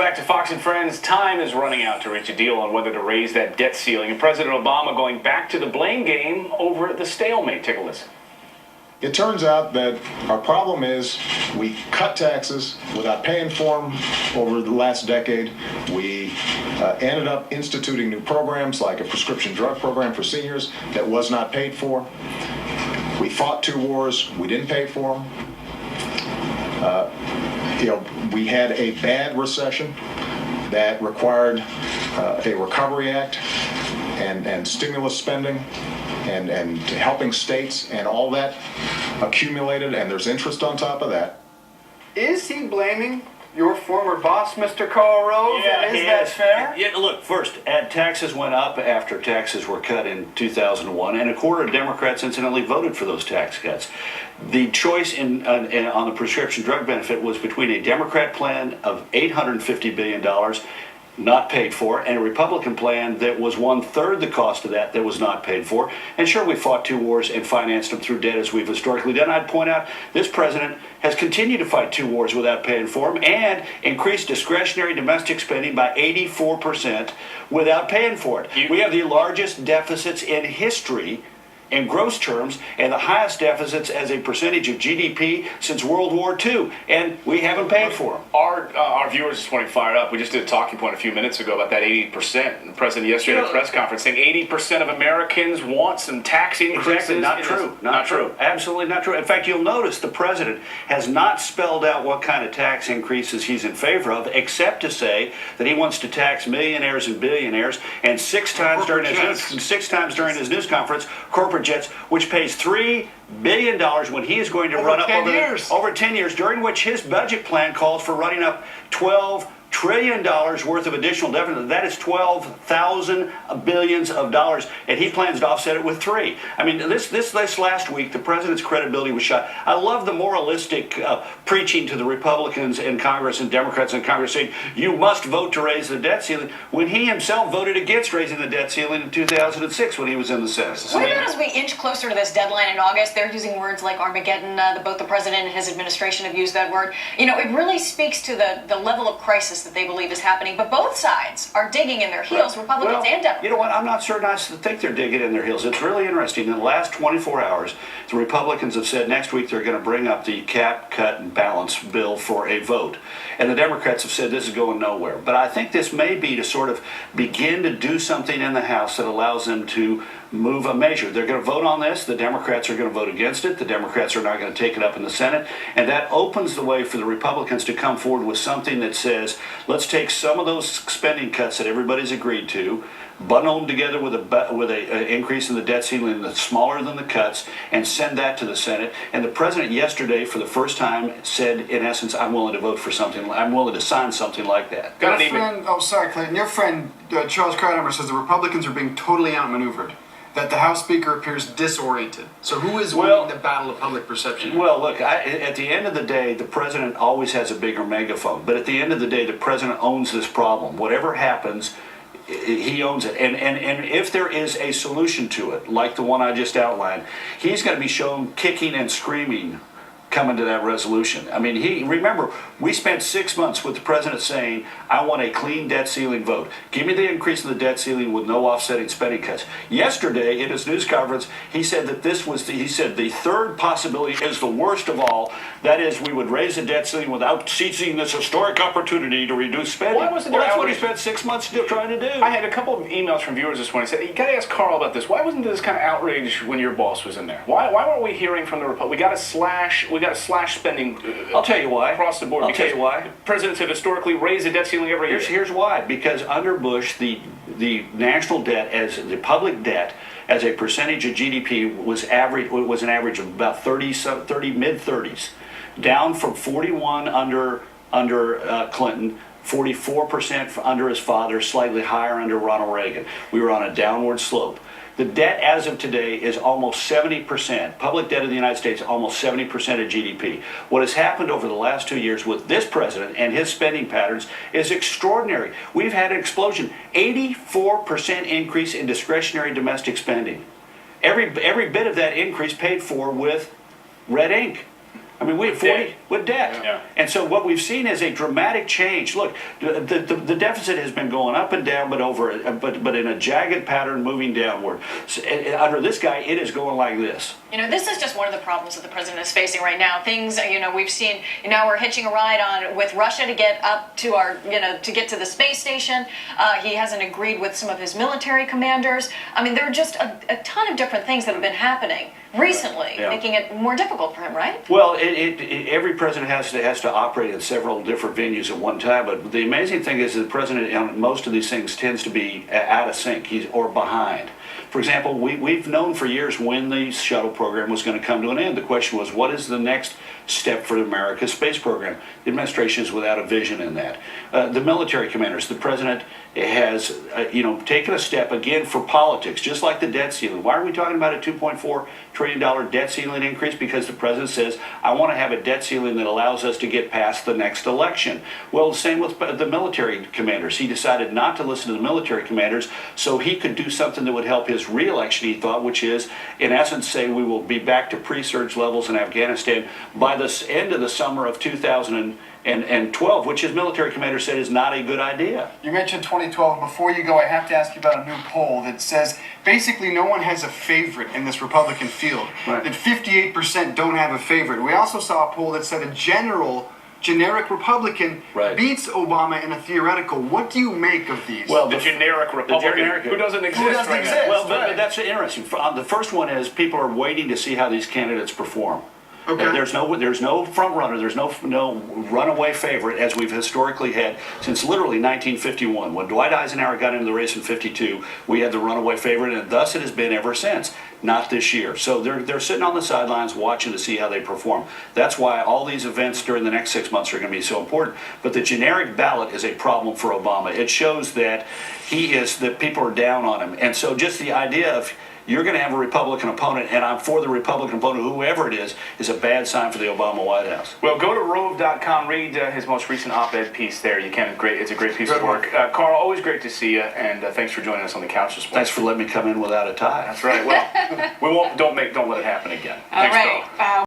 back to Fox and Friends. Time is running out to reach a deal on whether to raise that debt ceiling, and President Obama going back to the blame game over the stalemate. Take a listen. It turns out that our problem is we cut taxes without paying for them over the last decade. We ended up instituting new programs like a prescription drug program for seniors that was not paid for. We fought two wars. We didn't pay for them. We had a bad recession that required a Recovery Act and stimulus spending and helping states, and all that accumulated, and there's interest on top of that. Is he blaming your former boss, Mr. Karl Rove? Yeah, is that fair? Yeah, look, first, taxes went up after taxes were cut in 2001, and a quarter of Democrats incidentally voted for those tax cuts. The choice on the prescription drug benefit was between a Democrat plan of $850 billion, not paid for, and a Republican plan that was 1/3 the cost of that was not paid for. And sure, we fought two wars and financed them through debt as we've historically done. I'd point out this president has continued to fight two wars without paying for them and increased discretionary domestic spending by 84% without paying for it. We have the largest deficits in history in gross terms, and the highest deficits as a percentage of GDP since World War II, and we haven't paid for them. Our viewers just wanting fired up. We just did a talking point a few minutes ago about that 80%. The president yesterday at a press conference saying 80% of Americans want some tax increases. Exactly, not true. Not true. Absolutely not true. In fact, you'll notice the president has not spelled out what kind of tax increases he's in favor of, except to say that he wants to tax millionaires and billionaires, and six times during his news conference, corporate jets, which pays $3 billion when he is going to run up over 10 years, during which his budget plan calls for running up $12 trillion worth of additional deficit. That is 12,000 billions of dollars, and he plans to offset it with $3. I mean, this last week, the president's credibility was shot. I love the moralistic preaching to the Republicans in Congress and Democrats in Congress saying, you must vote to raise the debt ceiling, when he himself voted against raising the debt ceiling in 2006 when he was in the Senate. What about as we inch closer to this deadline in August? They're using words like Armageddon. Both the president and his administration have used that word. You know, it really speaks to the level of crisis that they believe is happening, but both sides are digging in their heels, Republicans and Democrats. You know what? I'm not sure nice to think they're digging in their heels. It's really interesting. In the last 24 hours, the Republicans have said next week they're going to bring up the cap, cut, and balance bill for a vote. And the Democrats have said this is going nowhere. But I think this may be to sort of begin to do something in the House that allows them to move a measure. They're going to vote on this. The Democrats are going to vote against it. The Democrats are not going to take it up in the Senate. And that opens the way for the Republicans to come forward with something that says, let's take some of those spending cuts that everybody's agreed to, bundle them together with an increase in the debt ceiling that's smaller than the cuts, and send that to the Senate. And the president yesterday, for the first time, said, in essence, I'm willing to vote for something. I'm willing to sign something like that. Clayton, your friend Charles Krauthammer says the Republicans are being totally outmaneuvered, that the House Speaker appears disoriented. So who is winning the battle of public perception? Well, look, at the end of the day, the president always has a bigger megaphone. But at the end of the day, the president owns this problem. Whatever happens, he owns it. And if there is a solution to it, like the one I just outlined, he's going to be shown kicking and screaming coming to that resolution. I mean, remember, we spent 6 months with the president saying, I want a clean debt ceiling vote. Give me the increase in the debt ceiling with no offsetting spending cuts. Yesterday, in his news conference, he said that the third possibility is the worst of all. That is, we would raise the debt ceiling without seizing this historic opportunity to reduce spending. Why wasn't there that's what he outrage? spent 6 months trying to do. I had a couple of emails from viewers this morning saying, you got to ask Karl about this. Why wasn't there this kind of outrage when your boss was in there? Why weren't we hearing from the Republicans? We got to slash spending. I'll tell you why. Across the board. I'll tell you why. Presidents have historically raised the debt ceiling every year. Here's why. Because under Bush, the national debt, as the public debt, as a percentage of GDP was an average of about 30 mid-30s, down from 41 under Clinton, 44% under his father, slightly higher under Ronald Reagan. We were on a downward slope. The debt as of today is almost 70%. Public debt of the United States, almost 70% of GDP. What has happened over the last 2 years with this president and his spending patterns is extraordinary. We've had an explosion, 84% increase in discretionary domestic spending. Every bit of that increase paid for with red ink. I mean, we had 40 with debt. Yeah. And so what we've seen is a dramatic change. Look, the deficit has been going up and down, but in a jagged pattern moving downward. So, under this guy, it is going like this. You know, this is just one of the problems that the president is facing right now. Things, you know, we've seen, now we're hitching a ride on with Russia to get up to our, you know, to get to the space station. He hasn't agreed with some of his military commanders. I mean, there are just a ton of different things that have been happening recently, Yeah. making it more difficult for him, right? Well, every president has to operate in several different venues at one time. But the amazing thing is that the president on most of these things tends to be out of sync or behind. For example, we've known for years when the shuttle program was going to come to an end. The question was, what is the next step for America's space program? The administration is without a vision in that. The military commanders, the president has taken a step again for politics, just like the debt ceiling. Why are we talking about a $2.4 trillion debt ceiling increase? Because the president says, I want to have a debt ceiling that allows us to get past the next election. Well, the same with the military commanders. He decided not to listen to the military commanders so he could do something that would help his re-election, he thought, which is, in essence, say we will be back to pre-surge levels in Afghanistan by the end of the summer of 2012, which his military commander said is not a good idea. You mentioned 2012. Before you go, I have to ask you about a new poll that says basically no one has a favorite in this Republican field. Right. That 58% don't have a favorite. We also saw a poll that said a generic Republican Right. beats Obama in a theoretical. What do you make of these? Well, The generic Republican generic- who doesn't exist doesn't right exist? now. Well, but Right. that's interesting. The first one is people are waiting to see how these candidates perform. Okay. There's no front runner. There's no runaway favorite as we've historically had since literally 1951. When Dwight Eisenhower got into the race in '52, we had the runaway favorite, and thus it has been ever since. Not this year. So they're sitting on the sidelines watching to see how they perform. That's why all these events during the next 6 months are going to be so important. But the generic ballot is a problem for Obama. It shows that that people are down on him, and so just the idea of you're going to have a Republican opponent, and I'm for the Republican opponent, whoever it is a bad sign for the Obama White House. Well, go to Rove.com, read his most recent op-ed piece there. You can. It's a great piece Good of work. Carl, always great to see you, and thanks for joining us on the couch this morning. Thanks for letting me come in without a tie. That's right. Well, we won't. Don't let it happen again. All Thanks, right. Carl.